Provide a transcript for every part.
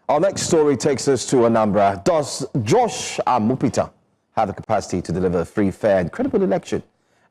Our next story takes us to Anambra. Does Joash Amupitan have the capacity to deliver a free, fair and credible election?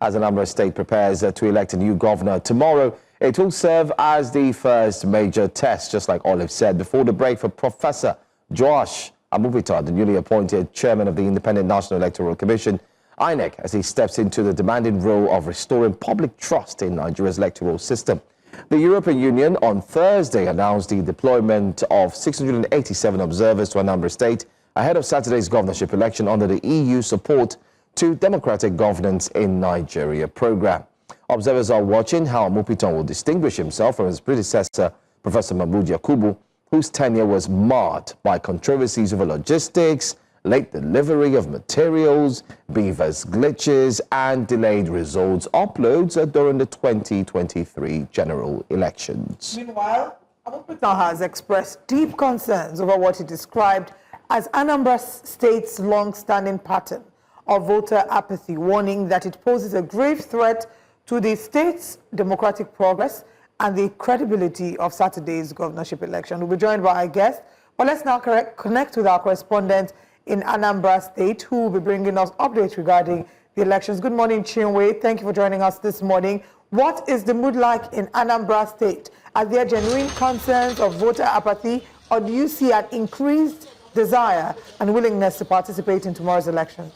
As Anambra State prepares to elect a new governor tomorrow, it will serve as the first major test, just like Olive said, before the break for Professor Joash Amupitan, the newly appointed chairman of the Independent National Electoral Commission, INEC, as he steps into the demanding role of restoring public trust in Nigeria's electoral system. The European Union on Thursday announced the deployment of 687 observers to Anambra State ahead of Saturday's governorship election under the EU Support to Democratic Governance in Nigeria program. Observers are watching how Amupitan will distinguish himself from his predecessor, Professor Mahmood Yakubu, whose tenure was marred by controversies over logistics, late delivery of materials, beavers glitches, and delayed results uploads during the 2023 general elections. Meanwhile, Amupitan has expressed deep concerns over what he described as Anambra State's long-standing pattern of voter apathy, warning that it poses a grave threat to the state's democratic progress and the credibility of Saturday's governorship election. We'll be joined by our guest, but let's now connect with our correspondent in Anambra State, who will be bringing us updates regarding the elections. Good morning, Chinwe. Thank you for joining us this morning. What is the mood like in Anambra State? Are there genuine concerns of voter apathy, or do you see an increased desire and willingness to participate in tomorrow's election?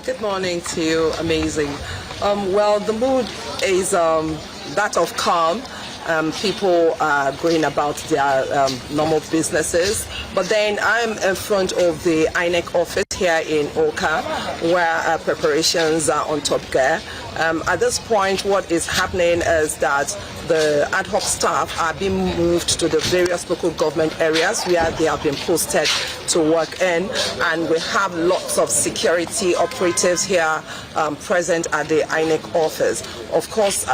Good morning to you. Amazing. Well, the mood is that of calm. People are going about their normal businesses. But then I'm in front of the INEC office here in Oka, where preparations are on top gear. At this point, what is happening is that the ad hoc staff are being moved to the various local government areas where they have been posted to work in, and we have lots of security operatives here present at the INEC office. Of course,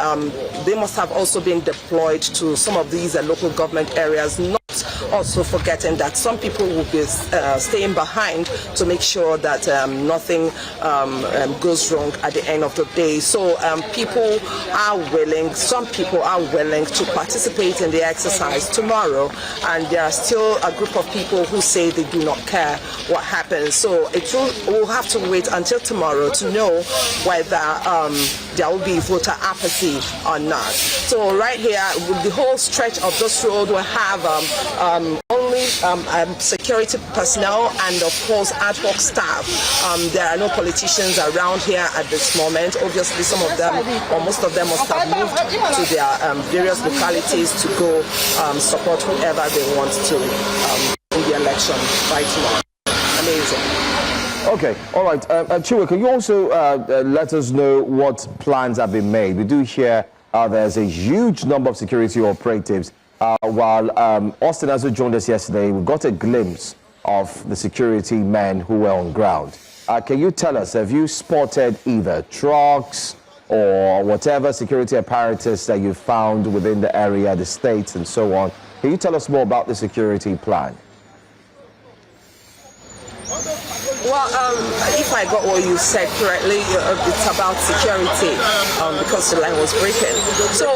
they must have also been deployed to some of these local government areas, not also forgetting that some people will be staying behind to make sure that nothing goes wrong at the end of the day. So people are willing, some people are willing to participate in the exercise tomorrow, and there are still a group of people who say they do not care what happens. So we'll have to wait until tomorrow to know whether there will be voter apathy or not. So right here, with the whole stretch of this road, we'll have only security personnel and of course ad hoc staff. There are no politicians around here at this moment. Obviously some of them, or most of them, must have moved to their various localities to go support whoever they want to in the election right now. Amazing. Okay, all right. Chiwe, can you also let us know what plans have been made? We do hear there's a huge number of security operatives. While Austin also joined us yesterday, we got a glimpse of the security men who were on ground. Can you tell us, have you spotted either trucks or whatever security apparatus that you found within the area, the states and so on? Can you tell us more about the security plan? Well, if I got what you said correctly, it's about security because the line was breaking. So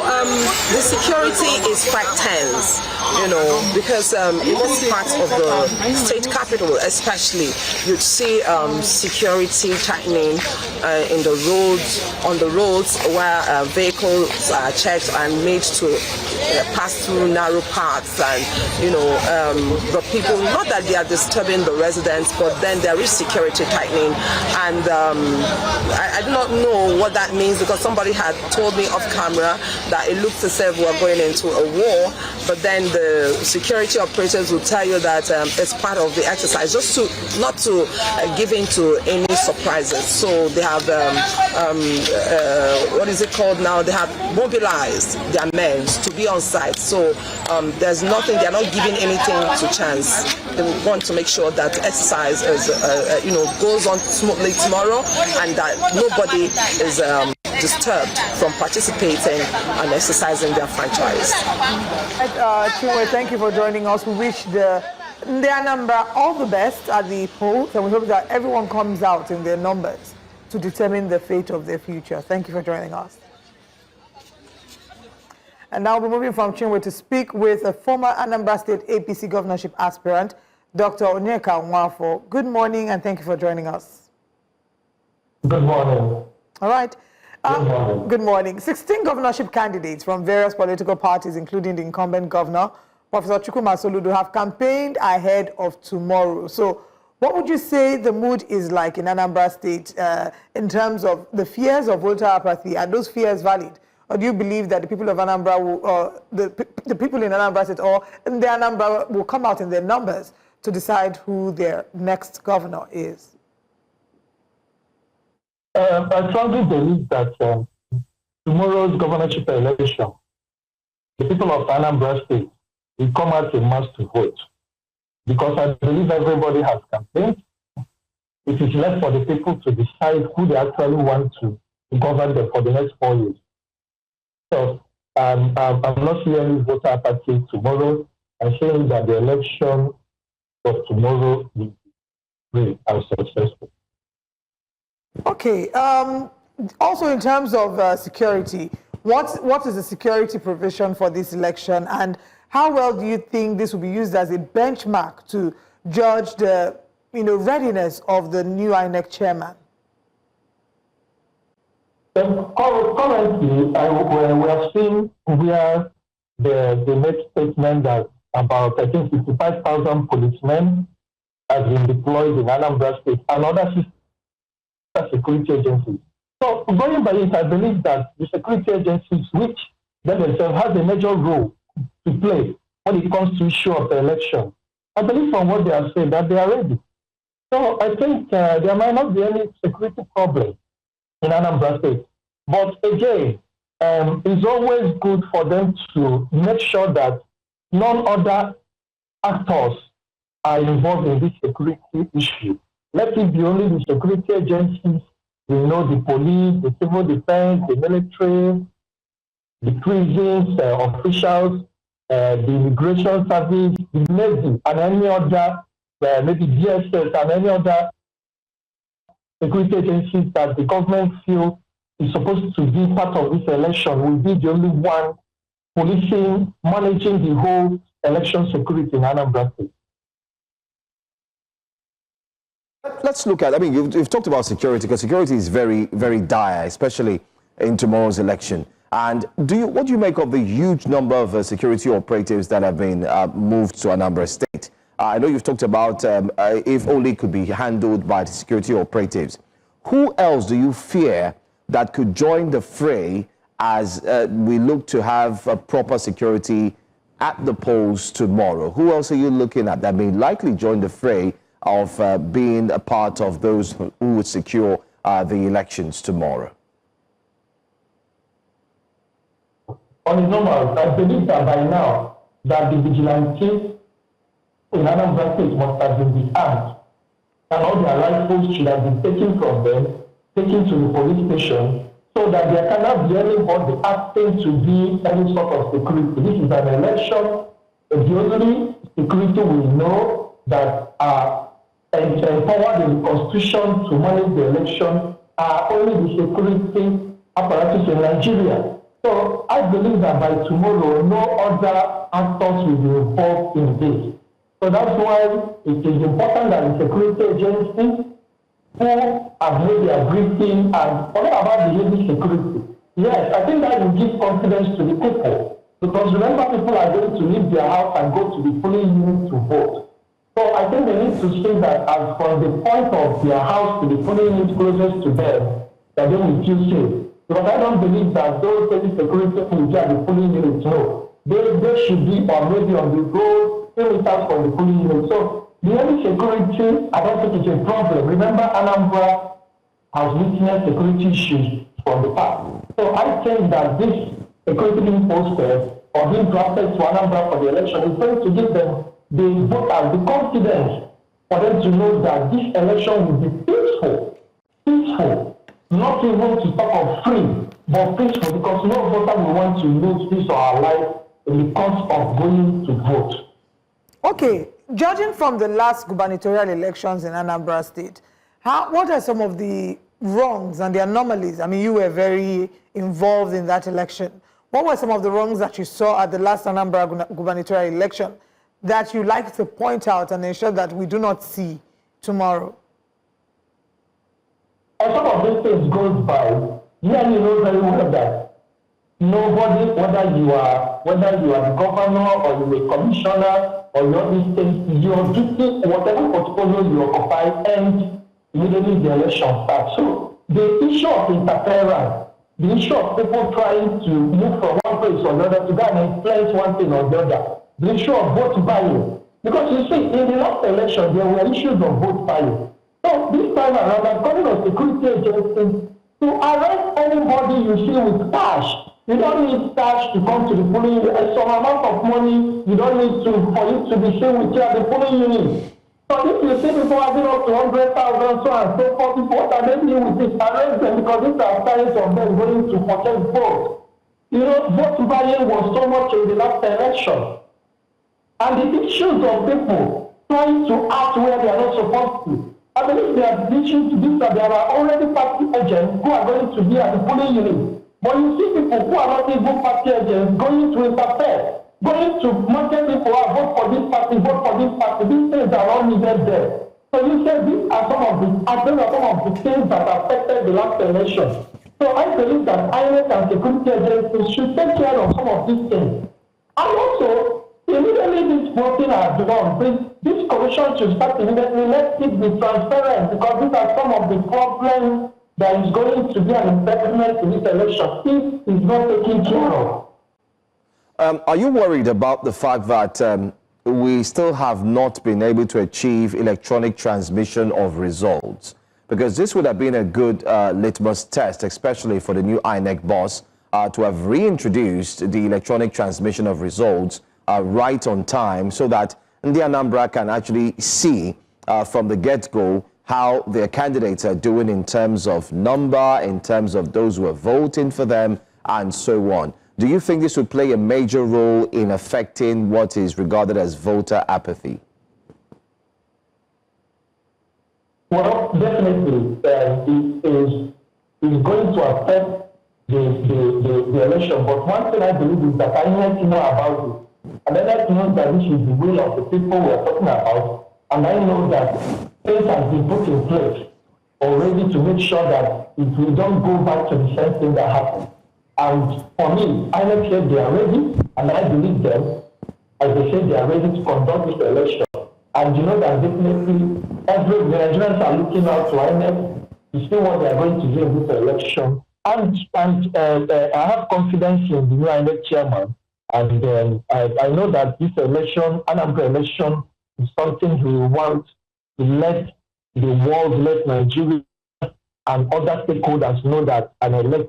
the security is quite tense, you know, because in most parts of the state capital, especially, you'd see security tightening in the roads, on the roads where vehicles are checked and made to pass through narrow paths, and you know, the people, not that they are disturbing the residents, but then there is security tightening, and I do not know what that means, because somebody had told me off camera that it looks as if we're going into a war, but then the security operators will tell you that it's part of the exercise, just to not to give in to any surprises. So they have what is it called now? They have mobilized their men to be on site. So there's nothing, they're not giving anything to chance. They want to make sure that exercise is, you know, goes on smoothly tomorrow, and that nobody is disturbed from participating and exercising their franchise. Chinwe, thank you for joining us. We wish the Anambra all the best at the polls, and we hope that everyone comes out in their numbers to determine the fate of their future. Thank you for joining us. And now we're moving from Chinwe to speak with a former Anambra State APC governorship aspirant, Dr. Onyeka Nwafor. Good morning and thank you for joining us. Good morning. All right. Good morning. Good morning. 16 governorship candidates from various political parties, including the incumbent governor, Professor Chukwuma Soludo, have campaigned ahead of tomorrow. So what would you say the mood is like in Anambra State in terms of the fears of voter apathy? Are those fears valid? Or do you believe that the people of Anambra, the people in Anambra State or in the Anambra will come out in their numbers to decide who their next governor is? I strongly believe that tomorrow's governorship election, the people of Anambra State will come out in mass to vote. Because I believe everybody has campaigned. It is left for the people to decide who they actually want to govern them for the next 4 years. So I'm not seeing any voter apathy tomorrow. I'm saying that the election of tomorrow will be great and successful. Okay. Also, in terms of security, what is the security provision for this election, and how well do you think this will be used as a benchmark to judge the readiness of the new INEC chairman? Currently, we have seen where they make statement that about, I think, 55,000 policemen have been deployed in Anambra State and other security agencies. So going by it, I believe that the security agencies, which themselves have a major role to play when it comes to issue of the election, I believe from what they have said that they are ready. So I think there might not be any security problem in Anambra State. But again, it's always good for them to make sure that none other actors are involved in this security issue. Let it be only the security agencies, the police, the civil defense, the military, the prisons, officials, the immigration service, the Navy, and any other, maybe DSS and any other security agencies that the government feels is supposed to be part of this election will be the only one policing, managing the whole election security in Anambra State. Let's look at, you've talked about security, because security is very, very dire, especially in tomorrow's election. And what do you make of the huge number of security operatives that have been moved to Anambra State? I know you've talked about if only it could be handled by the security operatives. Who else do you fear that could join the fray as we look to have proper security at the polls tomorrow? Who else are you looking at that may likely join the fray of being a part of those who would secure the elections tomorrow? On a normal, I believe that by now, that the vigilantes in Anambra State must have been disarmed, and all their rifles should have been taken from them, taken to the police station, so that there cannot be anybody asking to be any sort of security. This is an election. The only security we know that are empowered in the Constitution to manage the election are only the security apparatus in Nigeria. So I believe that by tomorrow, no other actors will be involved in this. So that's why it is important that the security agencies who have made their briefing and forget about the heavy security. Yes, I think that will give confidence to the people. Because remember, people are going to leave their house and go to the polling unit to vote. So I think they need to say that as from the point of their house to the polling unit closest to them, that they will feel safe. Because I don't believe that those heavy security will be at the polling unit. No. They should be or maybe on the road, 3 meters from the polling unit. So the heavy security, I don't think it's a problem. Remember, Anambra has witnessed security issues from the past. So I think that this security being posted or being drafted to Anambra for the election is going to give them the voters the confidence for them to know that this election will be peaceful, not even to talk of free, but peaceful, because no voter will want to lose his or her life in the course of going to vote. Okay, judging from the last gubernatorial elections in Anambra State, what are some of the wrongs and the anomalies? I mean, you were very involved in that election. what were some of the wrongs that you saw at the last Anambra gubernatorial election that you like to point out and ensure that we do not see tomorrow? And some of these things goes by, you know very well that nobody, whether you are the governor or you're a commissioner or you're these things, your duty, whatever portfolio you occupy, ends immediately the election starts. So the issue of interference, the issue of people trying to move from one place or the other to go and influence one thing or the other, the issue of vote buying. Because you see, in the last election, there were issues of vote buying. So this time around, I'm calling on security agencies to arrest anybody you see with cash. You don't need cash to come to the polling unit. Some amount of money you don't need for you to be seen with you at the polling unit. So if you see people having up to 100,000, so and so forth, what are they doing with this? Arrest them, because these are signs of them going to protest vote. You know, vote buying was so much in the last election. And the issues of people trying to act where they are not supposed to. I believe there are issues to this, that there are already party agents who are going to be at the polling unit. But you see people who are not even party agents going to interfere, going to market people who vote for this party, vote for this party. These things are all needed there. So you said these are some of the things that affected the last election. So I believe that INEC and security agencies should take care of some of these things. And also, immediately this voting has done, this commission should start immediately. Let it be transparent, because these are some of the problems that is going to be an impediment to this election if it's not taken care of. Are you worried about the fact that we still have not been able to achieve electronic transmission of results? Because this would have been a good litmus test, especially for the new INEC boss, to have reintroduced the electronic transmission of results right on time, so that the Anambra can actually see from the get-go how their candidates are doing in terms of number, in terms of those who are voting for them, and so on. Do you think this would play a major role in affecting what is regarded as voter apathy? Well, definitely, it is going to affect the election. But one thing I believe is that I need to know about it. And then I know that this is the will of the people we are talking about. And I know that things have been put in place already to make sure that if we don't go back to the same thing that happened. And for me, I know that they are ready, and I believe them, as they say, they are ready to conduct this election. And you know that definitely every Nigerians are looking out to INEC to see what they are going to do in this election. And I have confidence in the new INEC Chairman. And I know that this election, Anambra election, is something we want to let the world, let Nigeria and other stakeholders know that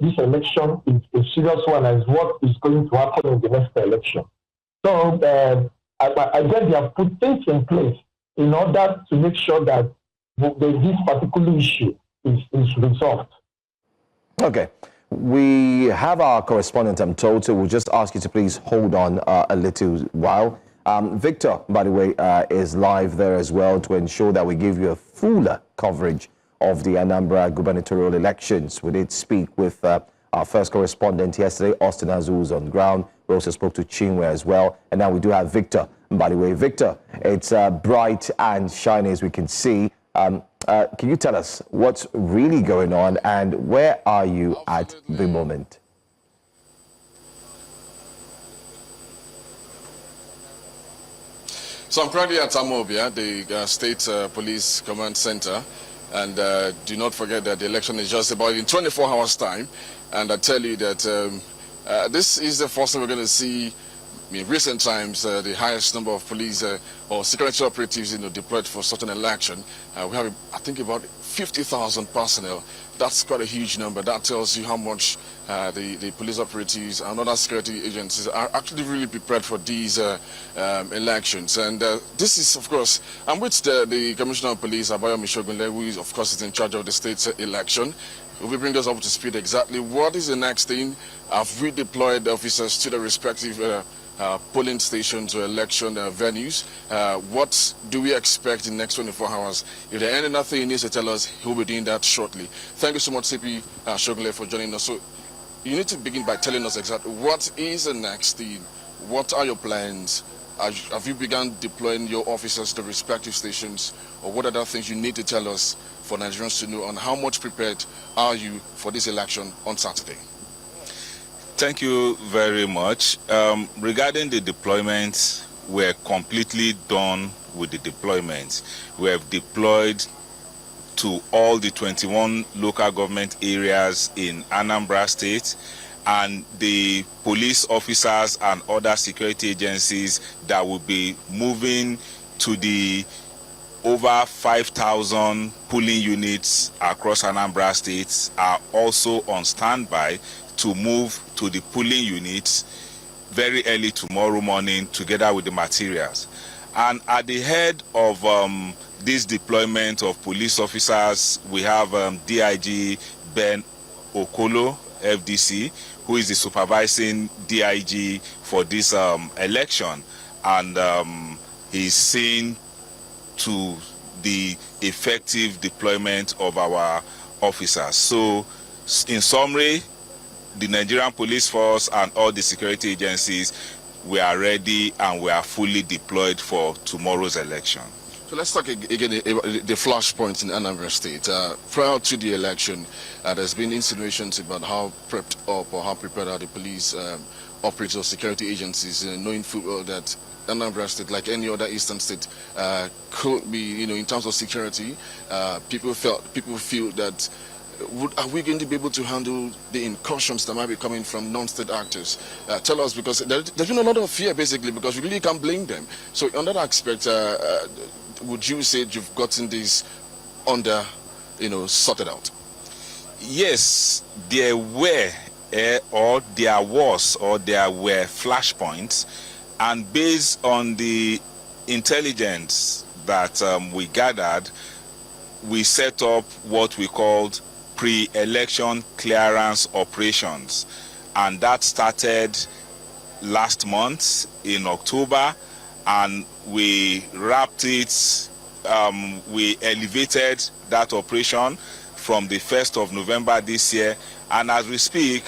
this election is a serious one, and what is going to happen in the next election. So I guess they have put things in place in order to make sure that this particular issue is resolved. Okay. We have our correspondent, I'm told, so we'll just ask you to please hold on a little while. Victor, by the way, is live there as well to ensure that we give you a fuller coverage of the Anambra gubernatorial elections. We did speak with our first correspondent yesterday, Austin Azul's on ground. We also spoke to Chinwe as well. And now we do have Victor. And by the way, Victor, it's bright and shiny as we can see. Can you tell us what's really going on and where are you at the moment? So I'm currently at Amobia, the State Police Command Center. And do not forget that the election is just about in 24 hours time. And I tell you that this is the first time we're going to see, in recent times, the highest number of police or security operatives deployed for such an election. We have, I think, about 50,000 personnel. That's quite a huge number. That tells you how much the police operatives and other security agencies are actually really prepared for these elections. And this is, of course, I'm with the Commissioner of Police, Abayomi Shogunle, who is, of course, is in charge of the state's election. Will we bring us up to speed exactly what is the next thing? Have we deployed officers to the respective polling stations or election venues? What do we expect in the next 24 hours? If there ain't nothing he needs to tell us, he'll be doing that shortly. Thank you so much, CP Shogunle, for joining us. So, you need to begin by telling us exactly what is the next thing, what are your plans, have you begun deploying your officers to respective stations, or what other things you need to tell us for Nigerians to know, and how much prepared are you for this election on Saturday? Thank you very much. Regarding the deployment, we're completely done with the deployment. We have deployed to all the 21 local government areas in Anambra State, and the police officers and other security agencies that will be moving to the over 5,000 polling units across Anambra State are also on standby to move to the polling units very early tomorrow morning together with the materials. And at the head of this deployment of police officers, we have DIG Ben Okolo, FDC, who is the supervising DIG for this election, and he's seen to the effective deployment of our officers. So, in summary, the Nigerian police force and all the security agencies, we are ready and we are fully deployed for tomorrow's election. So let's talk again the flashpoints in Anambra State. Prior to the election, there's been insinuations about how prepped up or how prepared are the police operators, security agencies, knowing full well that Anambra State, like any other eastern state, could be, in terms of security, people feel that are we going to be able to handle the incursions that might be coming from non-state actors? Tell us, because there's been a lot of fear, basically, because we really can't blame them. So on that aspect, would you say you've gotten this under, sorted out? Yes, there were flashpoints, and based on the intelligence that we gathered, we set up what we called pre-election clearance operations, and that started last month in October, and we wrapped it, we elevated that operation from the 1st of November this year, and as we speak,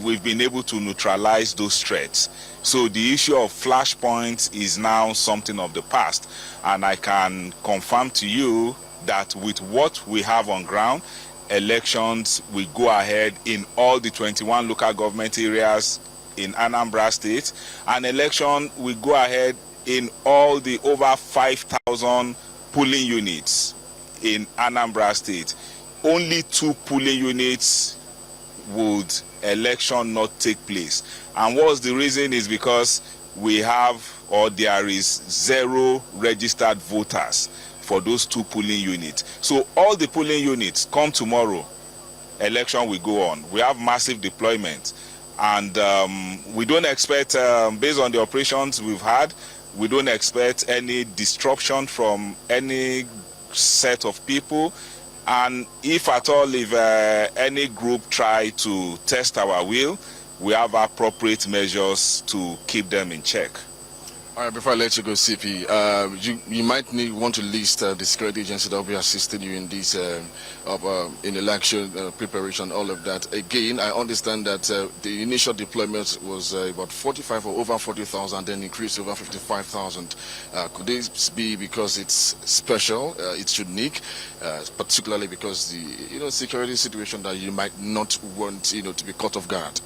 we've been able to neutralize those threats. So the issue of flashpoints is now something of the past, and I can confirm to you that with what we have on ground, elections will go ahead in all the 21 local government areas in Anambra State, and election will go ahead in all the over 5,000 polling units in Anambra State. Only 2 polling units would election not take place. And what's the reason is because we have, or there is 0 registered voters for those 2 polling units. So all the polling units come tomorrow, election will go on. We have massive deployment, and we don't expect, based on the operations we've had, we don't expect any disruption from any set of people. And if at all, if any group try to test our will, we have appropriate measures to keep them in check. All right, before I let you go, CP, you might want to list the security agency that will be assisting you in this in election preparation, all of that. Again, I understand that the initial deployment was about 45 or over 40,000, then increased to over 55,000. Could this be because it's special, it's unique, particularly because the security situation that you might not want to be caught off guard?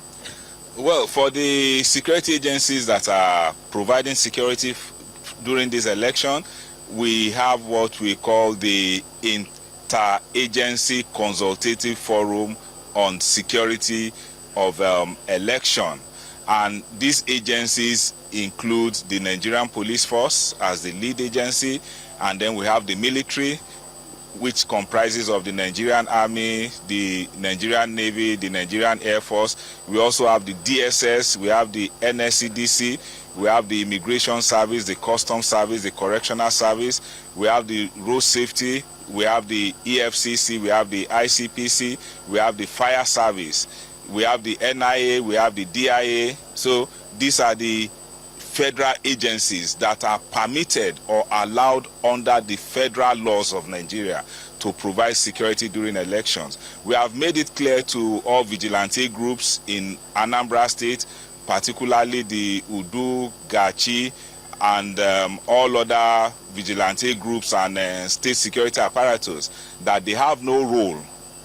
Well, for the security agencies that are providing security during this election, we have what we call the Interagency Consultative Forum on Security of Election. And these agencies include the Nigerian Police Force as the lead agency, and then we have the military, which comprises of the Nigerian Army, the Nigerian Navy, the Nigerian Air Force. We also have the DSS, we have the NSCDC, we have the Immigration Service, the Customs Service, the Correctional Service, we have the Road Safety, we have the EFCC, we have the ICPC, we have the Fire Service, we have the NIA, we have the DIA. So these are the federal agencies that are permitted or allowed under the federal laws of Nigeria to provide security during elections. We have made it clear to all vigilante groups in Anambra State, particularly the Udu, Gachi, and all other vigilante groups and state security apparatus that they have no role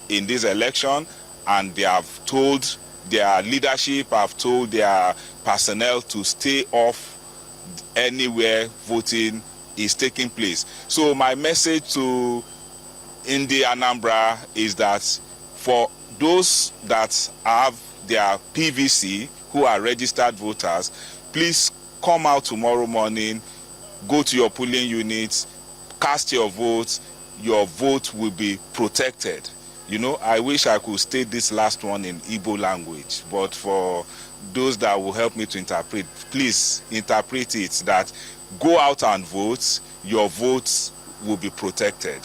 in this election, and they have told their leadership, have told their personnel to stay off anywhere voting is taking place. So my message to Indi Anambra is that for those that have their PVC, who are registered voters, please come out tomorrow morning, go to your polling units, cast your votes. Your vote will be protected. You know, I wish I could state this last one in Igbo language, but for those that will help me to interpret, please interpret it that go out and vote, your votes will be protected.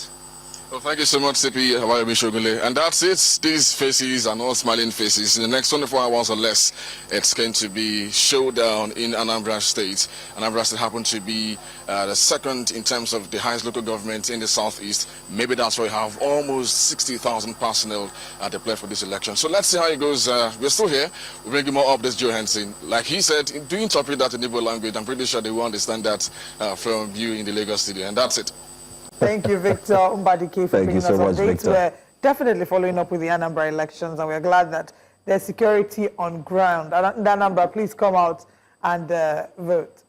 Well, thank you so much, CP Hawaii Shogule. And that's it. These faces are not smiling faces. In the next 24 hours or less, it's going to be showdown in Anambra State. Anambra State happened to be the second in terms of the highest local government in the southeast. Maybe that's why we have almost 60,000 personnel to play for this election. So let's see how it goes. We're still here. We'll bring you more updates, Joe Henson. Like he said, do interpret that in Igbo language. I'm pretty sure they will understand that from you in the Lagos studio. And that's it. Thank you, Victor Mbadike, for bringing us so much, updates. Victor. We're definitely following up with the Anambra elections, and we're glad that there's security on ground. And Anambra, please come out and vote.